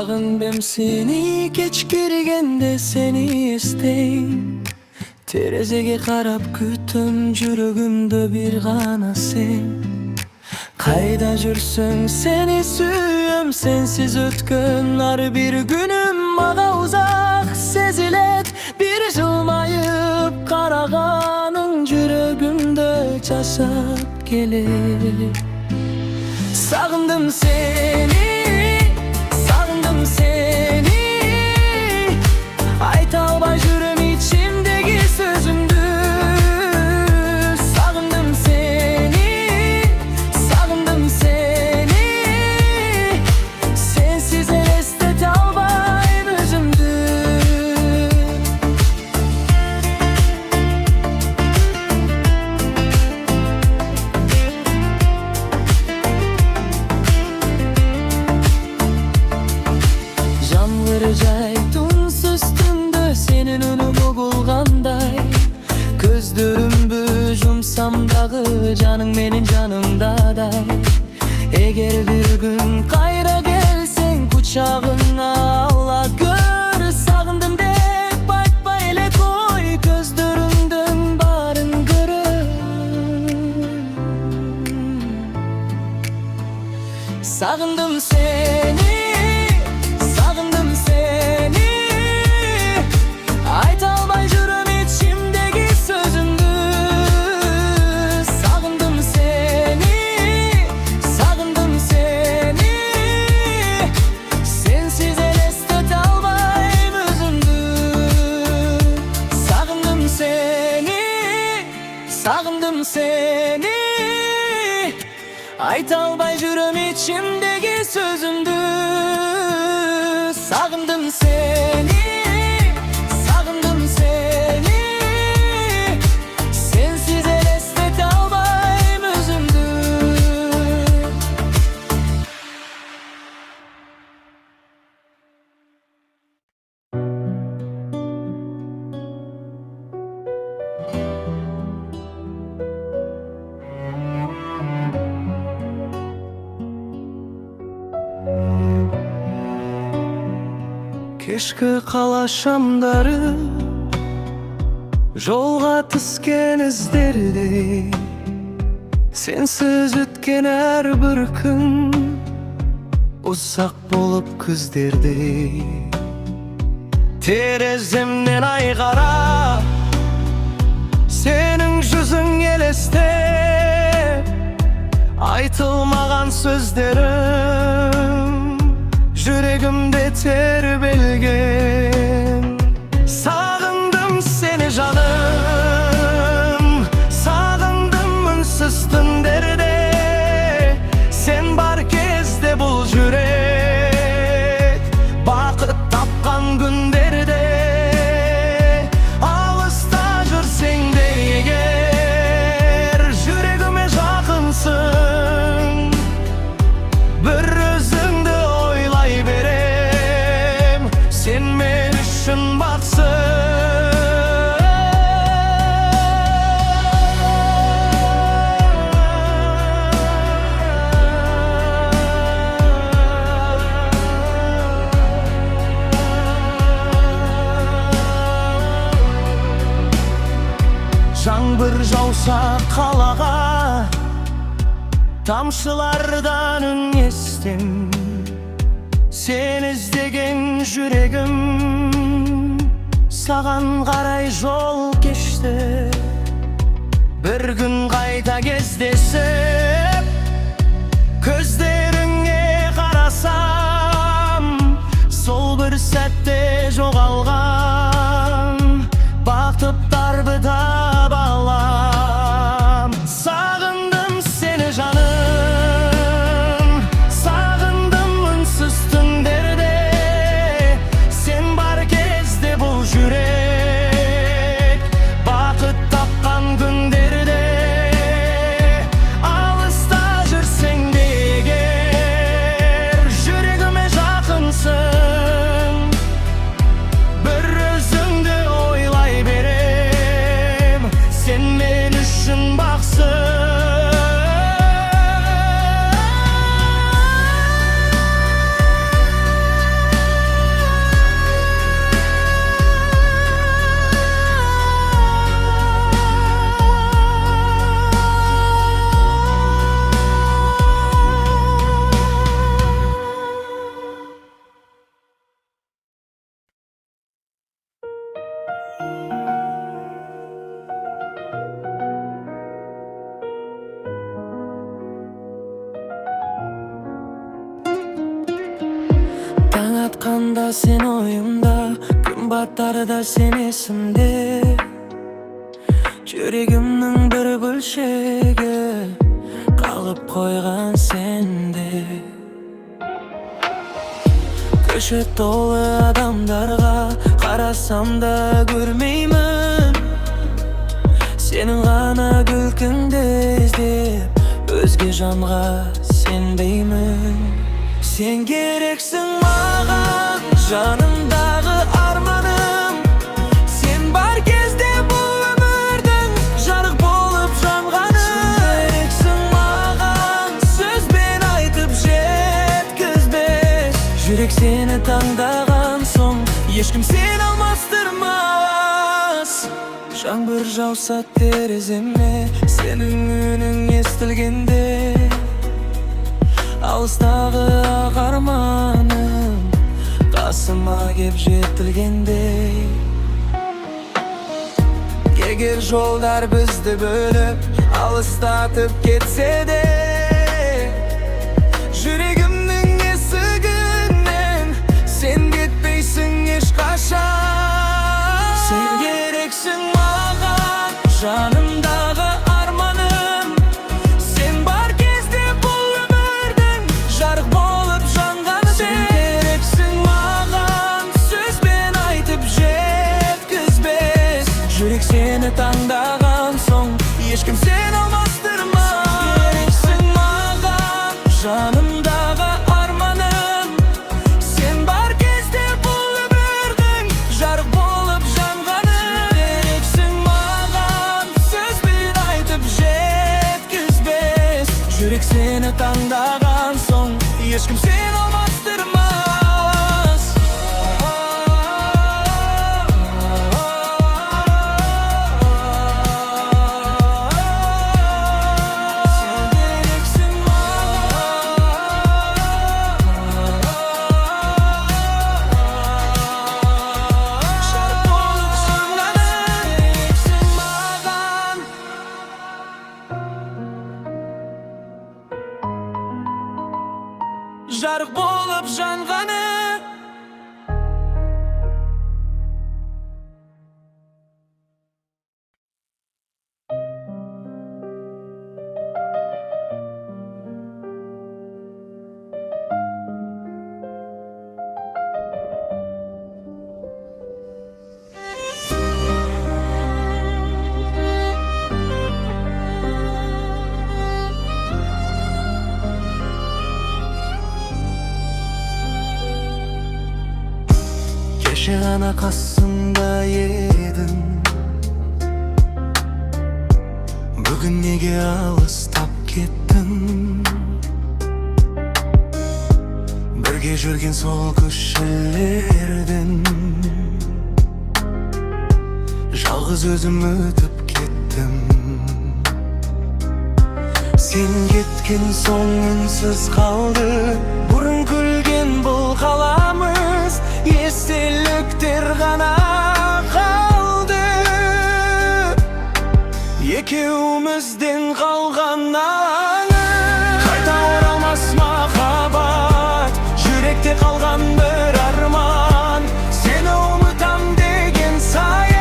Sağındım seni, geç girgende seni isteyim. Terezege karap kütüm, жүрөгümde bir gana sen. Kayda жүрсөң seni sүйüm, sensiz ötkön har bir günüm maga uzak sezilet. Bir жылmayıp karagaның жүрөгümde çaşap gelir. Sağındım seni, sağındım seni. Ayta alбай жүрөм içimdeki sözümdü. Sağındım seni, sağındım seni. Sensiz elestete albayım özümdü. Жамгыр туңс üstünde senin önüm ogulganday. Көздөрүмбү жумсам дагы жаның менин жанымдадай. Эгер bir gün кайра келсең кучагыңа ала көр. Сагындым деп айтпай эле кой, көздөрүңдөн баарын көрөм. Sağındım seni, sağındım seni. Ayta alбай жүрөm içimdeki sözümdü. Sağındım seni, sağındım seni. Sensiz elestete albayım özümdü. Sağındım seni, sağındım seni. Ayta alбай жүрөм içimdeki sözümdü. Sağındım seni, sağındım seni. Sensiz elestete albayım özümdü. Кешкі қала шамдары жолға түскен іздерде, сенсіз өткен әрбір күн ұзақ болып күздерде. Тереземнен ай қарап, сенің жүзің елестеп, айтылмаған сөздерім жүрегімде тербелген. Sağındım seni canım, sağındım ünsüz tünlerde. Sen bar kezdе бұл жүрек бақыт тапқан күндерде. Алыста жүрсең де егер, жүрегіме жақынсың. Bir özüңді ойлай берем, sen men үшін бақсың. Жаңбыр жауса қалаға, тамшылардан үн естім. Sen іздеген жүрегім саған қарай жол кешті. Bir gün қайта кездесіп, көздеріңе қарасам, сол бір сәтте жоғалған бақыттарды таба алам. Sağındım seni canım, sağındım ünsüz tünlerde. Sen bar kezdе бұл жүрек бақыт тапқан күндерде. Алыста жүрсең де егер, жүрегіме жақынсың. Bir da sen oyumda, gün batar da sen esimde. Жүрегімнің bir bölşegi kalıp koygan sende. Köşe dolu adamlarga karasam da görmeymin. Senin gana gülküңді izlep özge janга senbeymin. Sen gereksin mağan, janımdağı armanım. Sen bar kezde bu ömürdün jarık bolup janganım. Gereksin mağan, söz ben aytıp jetkizbes. Jürek seni tаңдаған soň ешкім sen almastırmaz. Жаңбыр жауса тереземе, senin үнүң естілгенде, алыстағы ақ арманым қасыма кеп жетілгендей. Егер жолдар бізді бөліп алыстатып кетсе де, жүрегімнің есігінен сен кетпейсің ешқашан. Sen gereksin mağan, жанымдағы арманым. Sen bar кезде бұл өмірдің жарық болып жанғаны. Sen gereksin mağan, сөзбен айтып жеткізбес. Жүрек seni таңдаған соң ешкім сен алмастырмас. Gereksin mağan, жанымдағы арманым. Sen bar кезде бұл өмірдің жарық болып жанғаны. Gereksin mağan, сөзбен айтып жеткізбес. Жүрек seni таңдаған соң ешкім сен алмастырмас. Sen gereksin жарық болып жанғаны. Кеше ғана қасымда едің, бүгін неге алыстап кеттің? Бірге жүрген сол көшелерден жалғыз өзім өтіп кеттім. Sen кеткен соң үнсіз қалды бұрын күлген бұл қаламыз. Естеліктер ғана қалды, екеумізден қалған аңыз. Қайта оралмас махаббат, жүректе қалған бір арман. Сені ұмытам деген сайын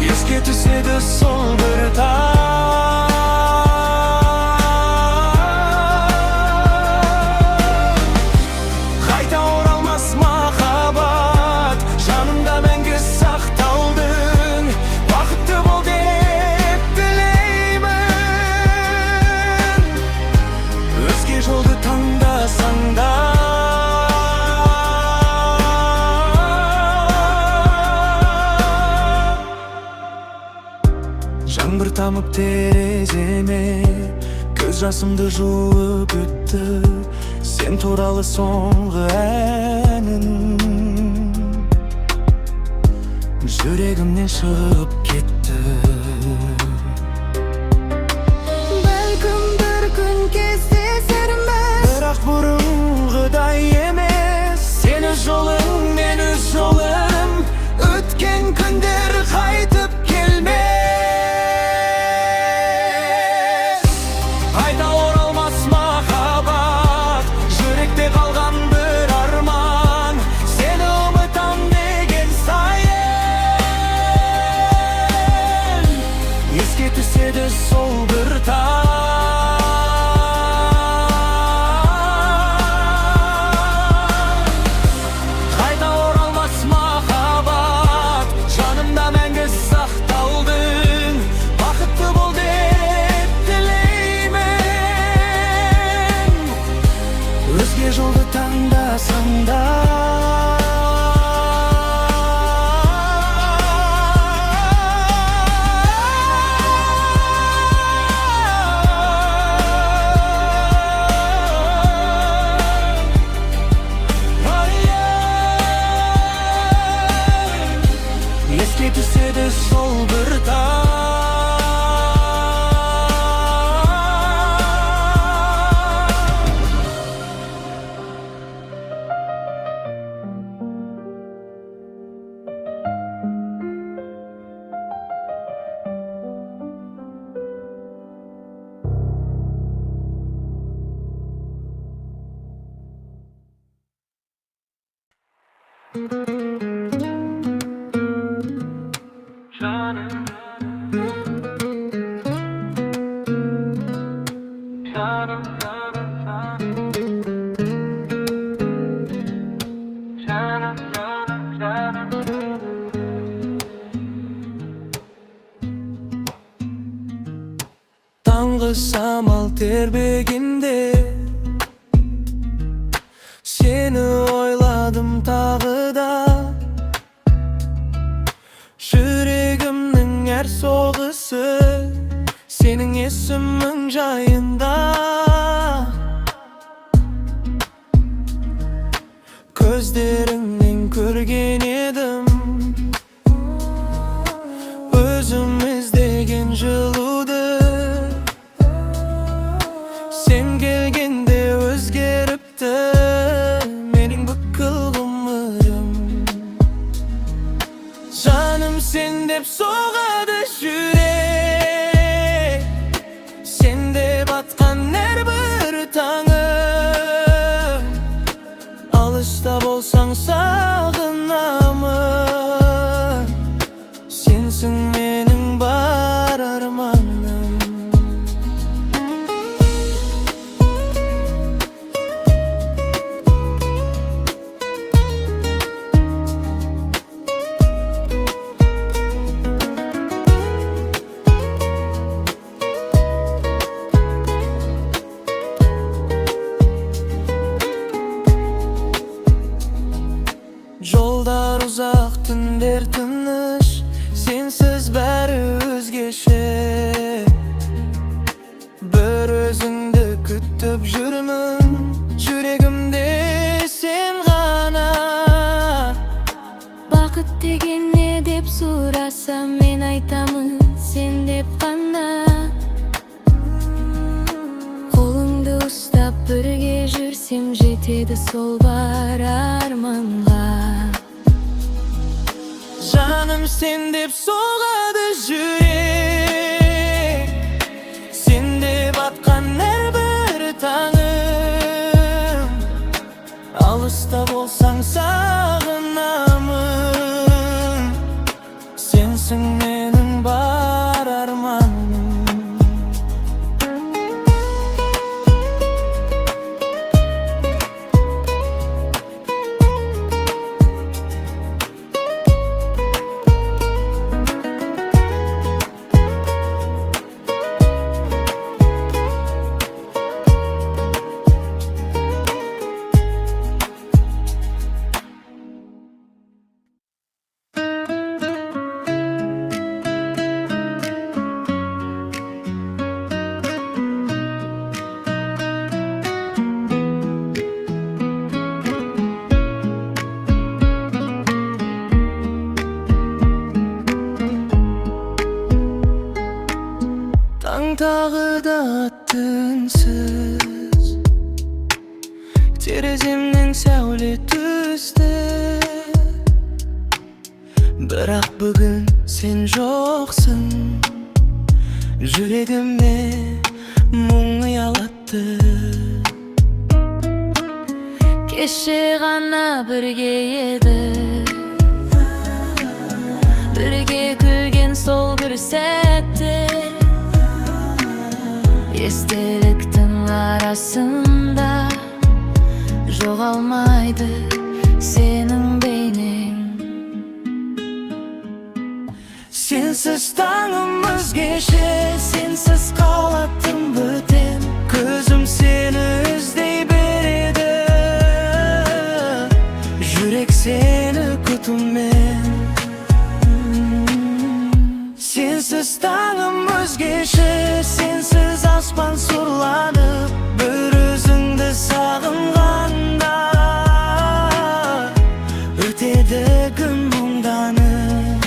еске түседі сол бір таң. Жаңбыр тамып тереземе, көз жасымды жуып өтті. Sen туралы соңғы әнім жүрегімнен шығып кетті. Бәлкім бір күн кездесерміз, бірақ бұрынғыдай емес. Сені жолың, мен өз жолым, өткен күндер қайтып келмес. Қайта оралмас махаббат, жүректе қалған Ötedi sol bir dağ. Canım, canım, canım, canım, canım. Tangı samal terbeginde seni oyladım tağı da. Yüreğimnin her soğusu senin ismin cayında. Gözlerinden görgen edim özümüzdegen жылуды. Sen gelgende özgeripti mening bıkkıl gımırım. Canım sen dep soğadı yürek, sen de batkan her bir tağım. Alışta bolsan sağınamın, sensin mening bar armanım. Yollar uzak, tünler tыныш, sensiz bäri özgeçe. Bir özüңdü kütüp жүрмүn, yüreğimde sen gana. Bakıt degen ne dep surasam men aytamın sen dep gana. Kolungdu ustap birge жүрсем жетedi sol bar armanga. Canım sen dep soğadı yürek, sen de batkan her bir tağım. Alışta bolsan sağınamın, sensin mening bar armanım. Taң tağı da tünsüz, terezemden säwle tüsdi. Birak bugün sen joksun, yüreğime muң uyalatty. Keşe gana birge edik, birge külgen sol bir sätde. Esteliktin arasında jogalmaydı senin beynin. Sensiz taňymyz geçe, sensiz kalattım bütün. Gözüm seni izley beredi, yürek seni kutum men. Sensiz taňymyz geçe, sensiz asman surlanıp bir özüңdü sagınganda. Ötedi gün muңdanıp,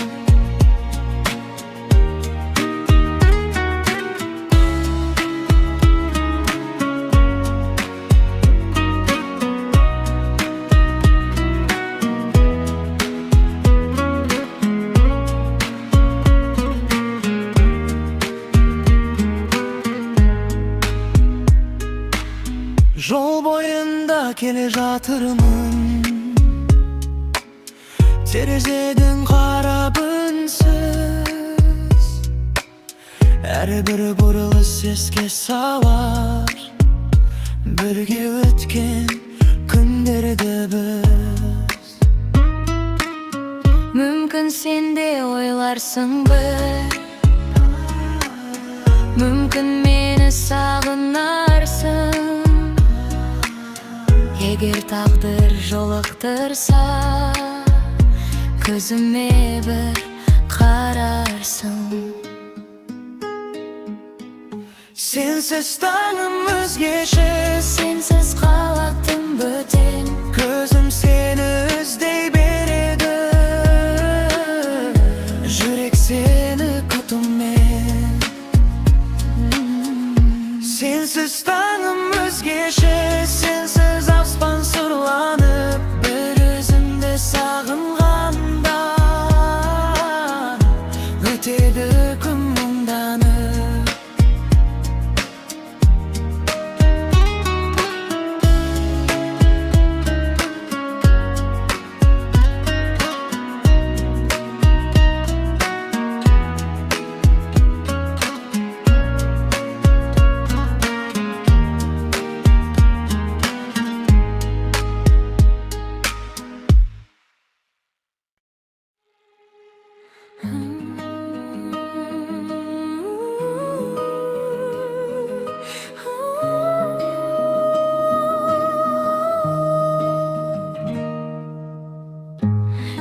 kele жатырмын терезеден қарап үнсіз әрбір бұрылыс еске салар бірге өткен күндерді біз. Мүмкін сен де ойларсың бір, мүмкін мені сағынарсың. Егер тағдыр жолықтырса, көзіме бір қарарсың. Сенсіз таңым өзгеше, Сенсіз қалатым бөтен, көзім сені іздей береді. Жүрек сені күтумен. Сенсіз таңым өзгеше, сенсіз аспан сұрланып, бір өзімді сағынғанда өтеді күн мұңданып.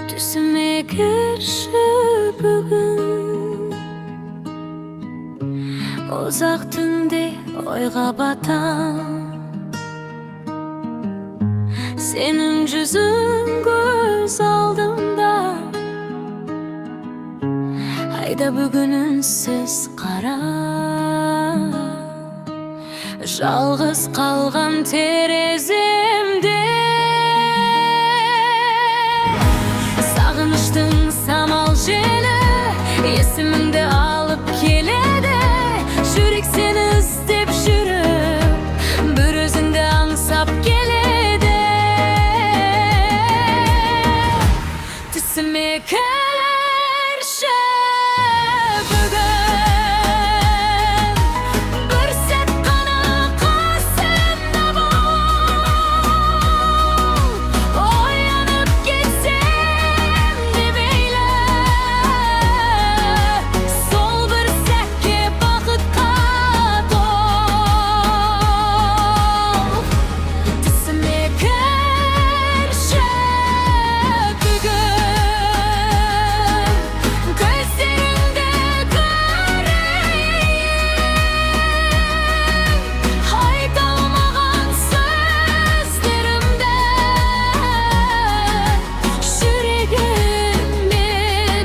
Түсіме кірші бүгін, ұзақ түнде ойға батам. Сенің жүзің көз алдымда, айда бүгін үнсіз қара. Жалғыз қалған тереземде сағыныштың самал желі есіміңді алып келеді. Жүрек сені іздеп жүріп, бір өзіңді аңсап келеді. Түсіме кірші бүгін, бір сәт қана қасымда бол. Оянып кетсем де мейлі, сол бір сәтке бақытқа тол. Түсіме кірші бүгін, көздеріңді көрейін, айта алмаған сөздерімді жүрегіме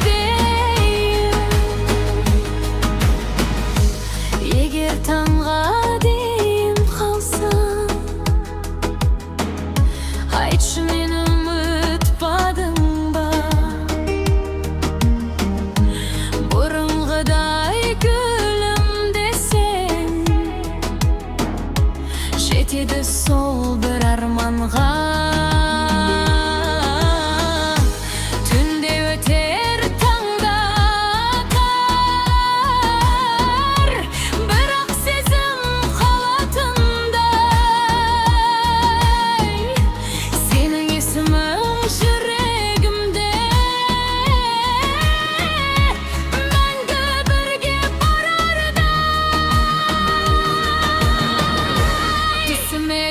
дейін. Егер таңға дейін қалсам, айтшы мені ұмытпадың ба? Бұрынғыдай күлімдесең, жетеді сол бір арманға. Түнде өтер таңда атар, бірақ сезім қалатындай. Сенің есімің жүрегімде, мәңгі бірге барардай. Түсіме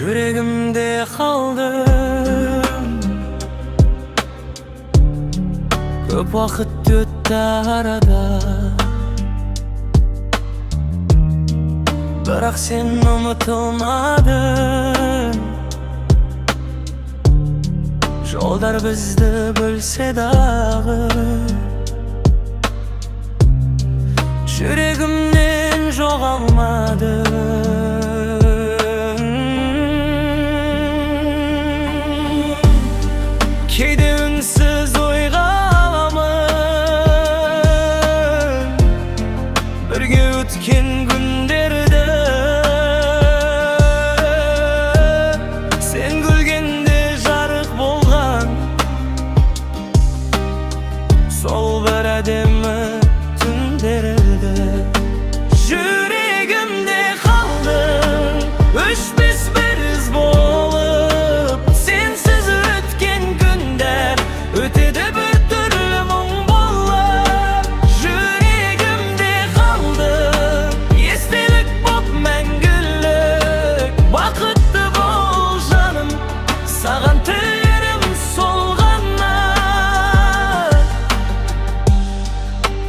Yüreğimde kaldı. Köp vakit öttü arada, bırak sen unutulmadın. Yollar bizdi bölse dağı, yüreğimden joğalmadın. Keyde ünsüz oygalamın, birge ötken günlerde. Sen gülgende jarık bolgan, sol bir ademi tünlerde. Yüreğimde kaldın, üç biz biriz bolup. Sensiz ötken günler ötede bir türlü muң bollap. Yüreğimde kaldın, estelik bop mängülük. Vakıtlı bol canım, sagan tülerim solganlar.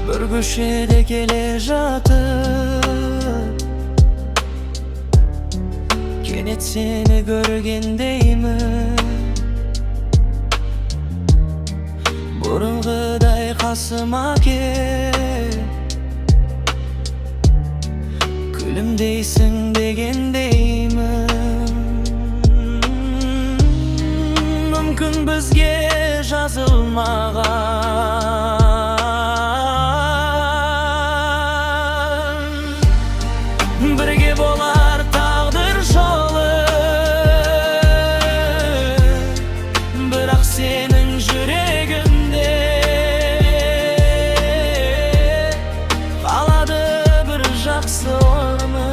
Bir köşede kele jatıp, kenet seni görgendeyim. Burungiday kasıma kep, külümdeysin degendeyim. Mümkün bizge жазылмаған, birge bolar taqdir jolu. Biroq senin yüreğinde qaladi bir жақсы ornu.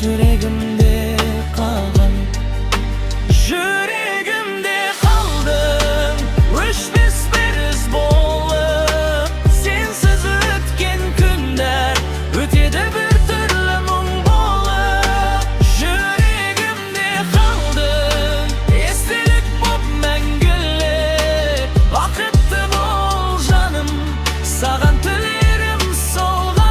Yüreğimde qalgan, yüreğimde kaldın, üç biz biriz bolup. Sensiz ötken günler ötede bir türlü muң bollap. Yüreğimde kaldın, estelik bop mängülük. Vakıtlı bol canım, sagan tülerim solganlar.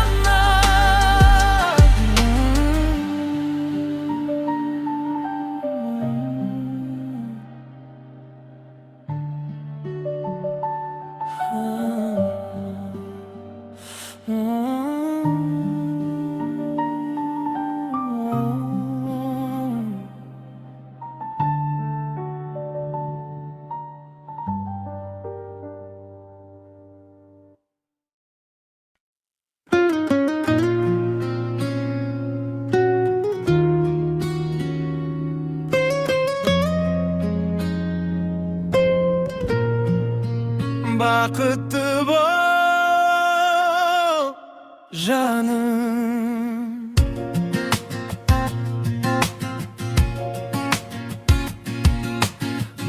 Bakıtlı bol canım,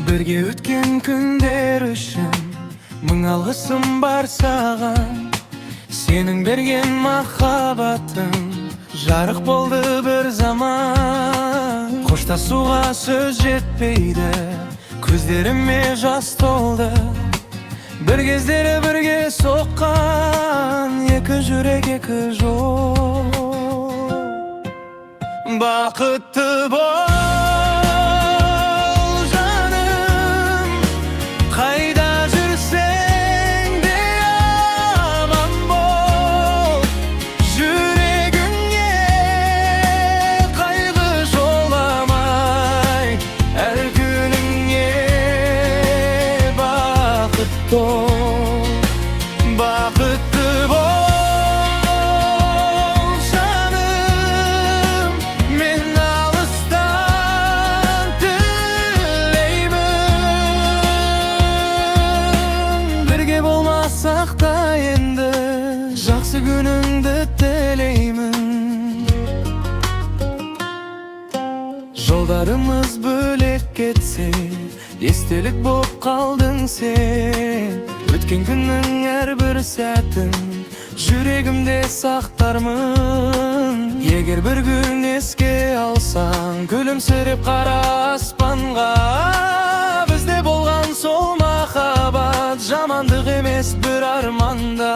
birge ötken күндөр үшін мың алғысым бар саған. Сенің берген махаббатың жарық болды бір заман. Қоштасуға сөз жетпейді, көздеріме жас толды. Bir кездері бірге соққан, екі жүрек екі жол. Бақытты бол жаным, қайда жүрсең де аман бол. Жүрегіңе қайғы жоламай, әр күніңе бақыт бол. Бақытты бол жаным, мен алыстан тілеймін. Бірге болмасақ та енді жақсы күніңді тілеймін. Жолдарымыз бөлек кетсе, естелік боп қалдың сен. Өткен күннің әрбір сәтін жүрегімде сақтармын. Егер бір күн еске алсаң, күлімсіреп қара аспанға. Бізде болған сол махаббат, жамандық емес бір арманда.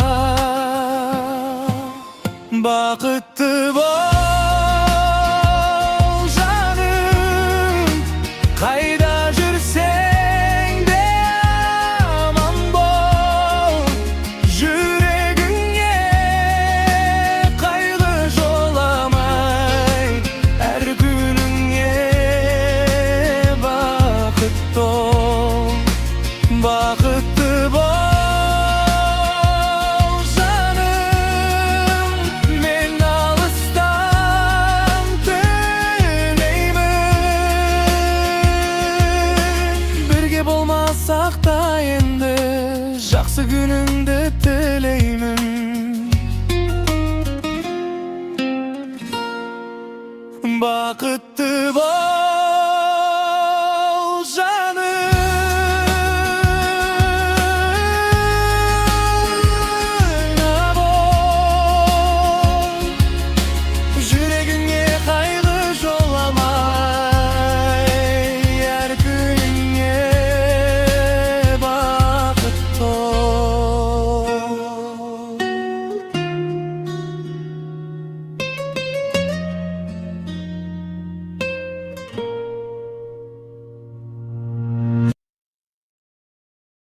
Бақытты